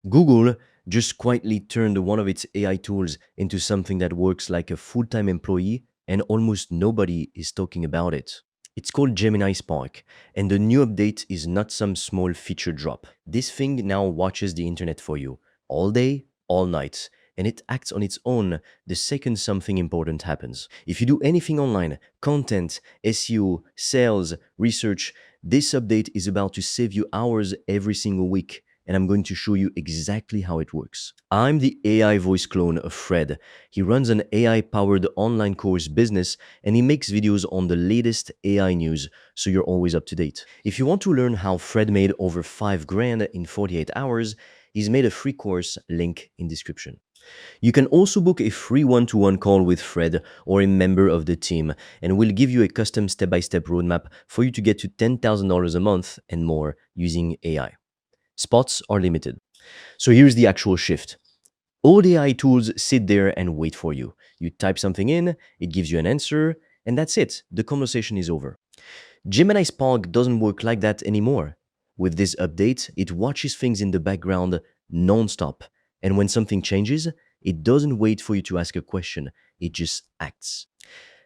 Google just quietly turned one of its AI tools into something that works like a full-time employee and almost nobody is talking about it. It's called Gemini Spark, and the new update is not some small feature drop. This thing now watches the internet for you, all day, all night, and it acts on its own the second something important happens. If you do anything online, content, SEO, sales, research, this update is about to save you hours every single week, and I'm going to show you exactly how it works. I'm the AI voice clone of Fred. He runs an AI-powered online course business and he makes videos on the latest AI news, so you're always up to date. If you want to learn how Fred made over 5 grand in 48 hours, he's made a free course, link in description. You can also book a free one-to-one call with Fred or a member of the team, and we'll give you a custom step-by-step roadmap for you to get to $10,000 a month and more using AI. Spots are limited. So here's the actual shift. All the AI tools sit there and wait for you. You type something in, it gives you an answer, and that's it. The conversation is over. Gemini Spark doesn't work like that anymore. With this update, it watches things in the background non-stop. And when something changes, it doesn't wait for you to ask a question, it just acts.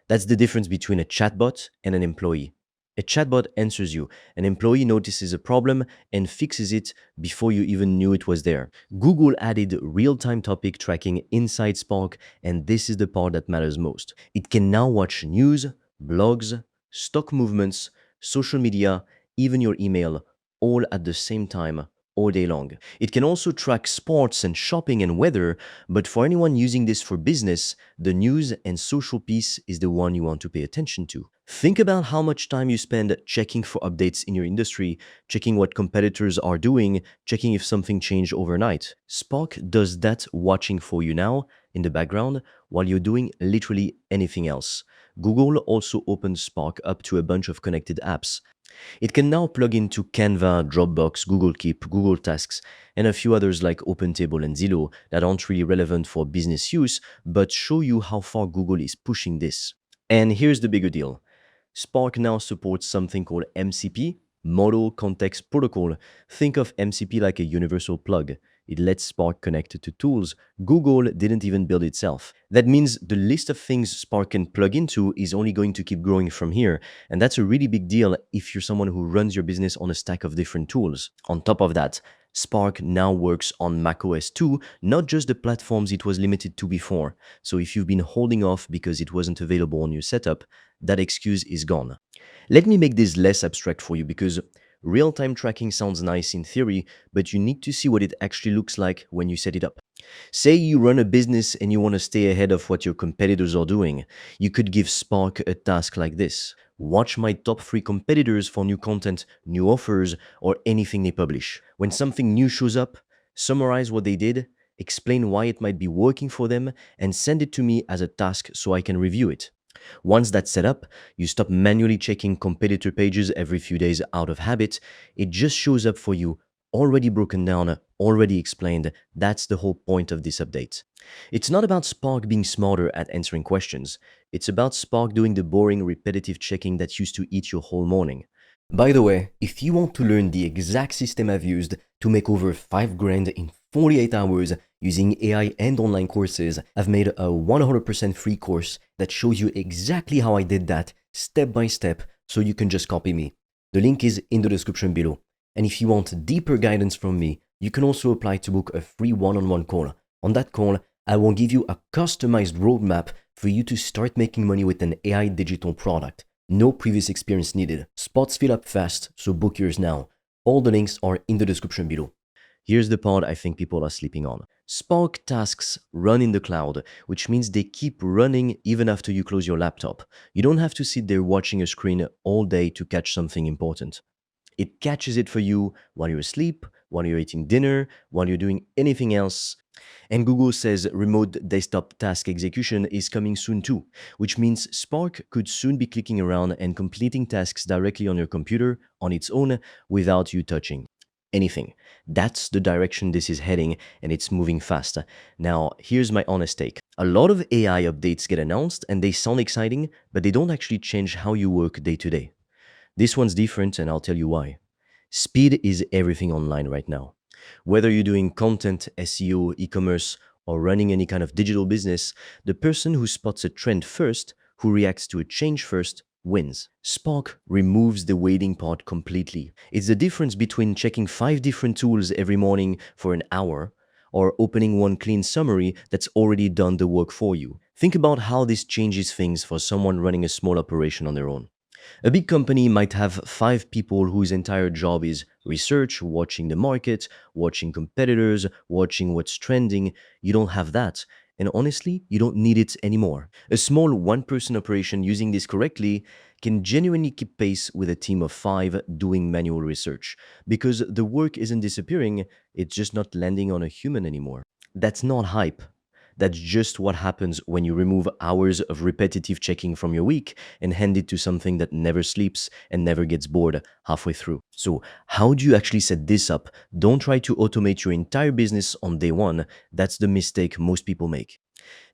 That's the difference between a chatbot and an employee. A chatbot answers you. An employee notices a problem and fixes it before you even knew it was there. Google added real-time topic tracking inside Spark, and this is the part that matters most. It can now watch news, blogs, stock movements, social media, even your email, all at the same time, all day long. It can also track sports and shopping and weather, but for anyone using this for business, the news and social piece is the one you want to pay attention to. Think about how much time you spend checking for updates in your industry, checking what competitors are doing, checking if something changed overnight. Spark does that watching for you now in the background while you're doing literally anything else. Google also opens Spark up to a bunch of connected apps. It can now plug into Canva, Dropbox, Google Keep, Google Tasks, and a few others like OpenTable and Zillow that aren't really relevant for business use, but show you how far Google is pushing this. And here's the bigger deal. Spark now supports something called MCP, Model Context Protocol. Think of MCP like a universal plug. It lets Spark connect to tools Google didn't even build itself. That means the list of things Spark can plug into is only going to keep growing from here, and that's a really big deal if you're someone who runs your business on a stack of different tools. On top of that, Spark now works on macOS too, not just the platforms it was limited to before. So if you've been holding off because it wasn't available on your setup, that excuse is gone. Let me make this less abstract for you because real-time tracking sounds nice in theory, but you need to see what it actually looks like when you set it up. Say you run a business and you want to stay ahead of what your competitors are doing. You could give Spark a task like this. Watch my top 3 competitors for new content, new offers, or anything they publish. When something new shows up, summarize what they did, explain why it might be working for them, and send it to me as a task so I can review it. Once that's set up, you stop manually checking competitor pages every few days out of habit. It just shows up for you, already broken down, already explained. That's the whole point of this update. It's not about Spark being smarter at answering questions. It's about Spark doing the boring, repetitive checking that used to eat your whole morning. By the way, if you want to learn the exact system I've used to make over 5 grand in 48 hours using AI and online courses, I've made a 100% free course that shows you exactly how I did that step by step so you can just copy me. The link is in the description below. And if you want deeper guidance from me, you can also apply to book a free one-on-one call. On that call, I will give you a customized roadmap for you to start making money with an AI digital product. No previous experience needed. Spots fill up fast, so book yours now. All the links are in the description below. Here's the part I think people are sleeping on. Spark tasks run in the cloud, which means they keep running even after you close your laptop. You don't have to sit there watching a screen all day to catch something important. It catches it for you while you're asleep, while you're eating dinner, while you're doing anything else. And Google says remote desktop task execution is coming soon too, which means Spark could soon be clicking around and completing tasks directly on your computer on its own without you touching anything. That's the direction this is heading, and it's moving fast. Now, here's my honest take. A lot of AI updates get announced and they sound exciting, but they don't actually change how you work day to day. This one's different, and I'll tell you why. Speed is everything online right now. Whether you're doing content, SEO, e-commerce, or running any kind of digital business, the person who spots a trend first, who reacts to a change first, wins. Spark removes the waiting part completely. It's the difference between checking 5 different tools every morning for an hour or opening one clean summary that's already done the work for you. Think about how this changes things for someone running a small operation on their own. A big company might have 5 people whose entire job is research, watching the market, watching competitors, watching what's trending. You don't have that. And honestly, you don't need it anymore. A small one-person operation using this correctly can genuinely keep pace with a team of 5 doing manual research because the work isn't disappearing, it's just not landing on a human anymore. That's not hype. That's just what happens when you remove hours of repetitive checking from your week and hand it to something that never sleeps and never gets bored halfway through. So, how do you actually set this up? Don't try to automate your entire business on day one. That's the mistake most people make.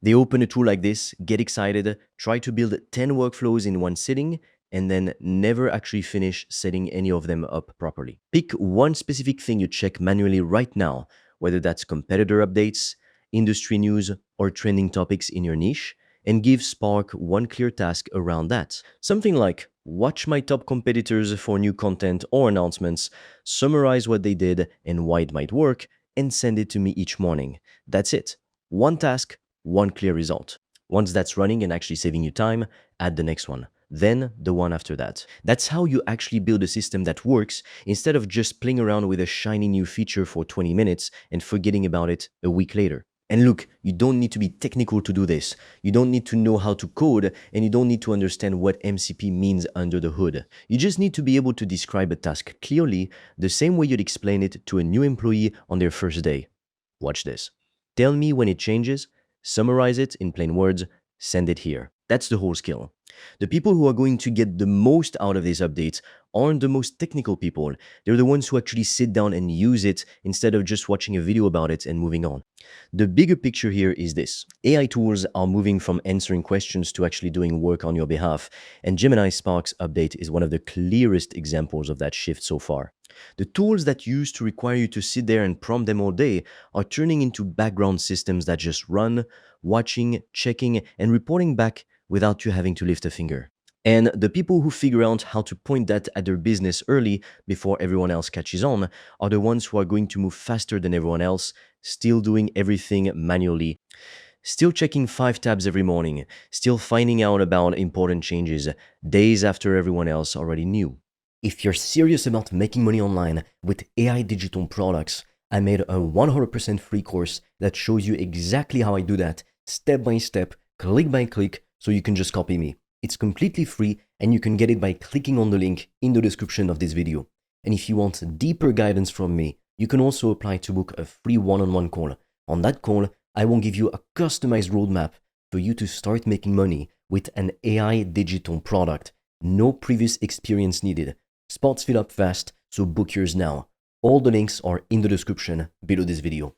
They open a tool like this, get excited, try to build 10 workflows in one sitting, and then never actually finish setting any of them up properly. Pick one specific thing you check manually right now, whether that's competitor updates, industry news, or trending topics in your niche, and give Spark one clear task around that. Something like watch my top competitors for new content or announcements, summarize what they did and why it might work, and send it to me each morning. That's it. One task, one clear result. Once that's running and actually saving you time, add the next one. Then the one after that. That's how you actually build a system that works instead of just playing around with a shiny new feature for 20 minutes and forgetting about it a week later. And look, you don't need to be technical to do this. You don't need to know how to code, and you don't need to understand what MCP means under the hood. You just need to be able to describe a task clearly, the same way you'd explain it to a new employee on their first day. Watch this. Tell me when it changes, summarize it in plain words, send it here. That's the whole skill. The people who are going to get the most out of these updates aren't the most technical people. They're the ones who actually sit down and use it instead of just watching a video about it and moving on. The bigger picture here is this. AI tools are moving from answering questions to actually doing work on your behalf, and Gemini Spark's update is one of the clearest examples of that shift so far. The tools that used to require you to sit there and prompt them all day are turning into background systems that just run, watching, checking, and reporting back without you having to lift a finger. And the people who figure out how to point that at their business early before everyone else catches on are the ones who are going to move faster than everyone else, still doing everything manually, still checking 5 tabs every morning, still finding out about important changes days after everyone else already knew. If you're serious about making money online with AI digital products, I made a 100% free course that shows you exactly how I do that, step by step, click by click, so you can just copy me. It's completely free and you can get it by clicking on the link in the description of this video. And if you want deeper guidance from me, you can also apply to book a free one-on-one call. On that call, I will give you a customized roadmap for you to start making money with an AI digital product. No previous experience needed. Spots fill up fast, so book yours now. All the links are in the description below this video.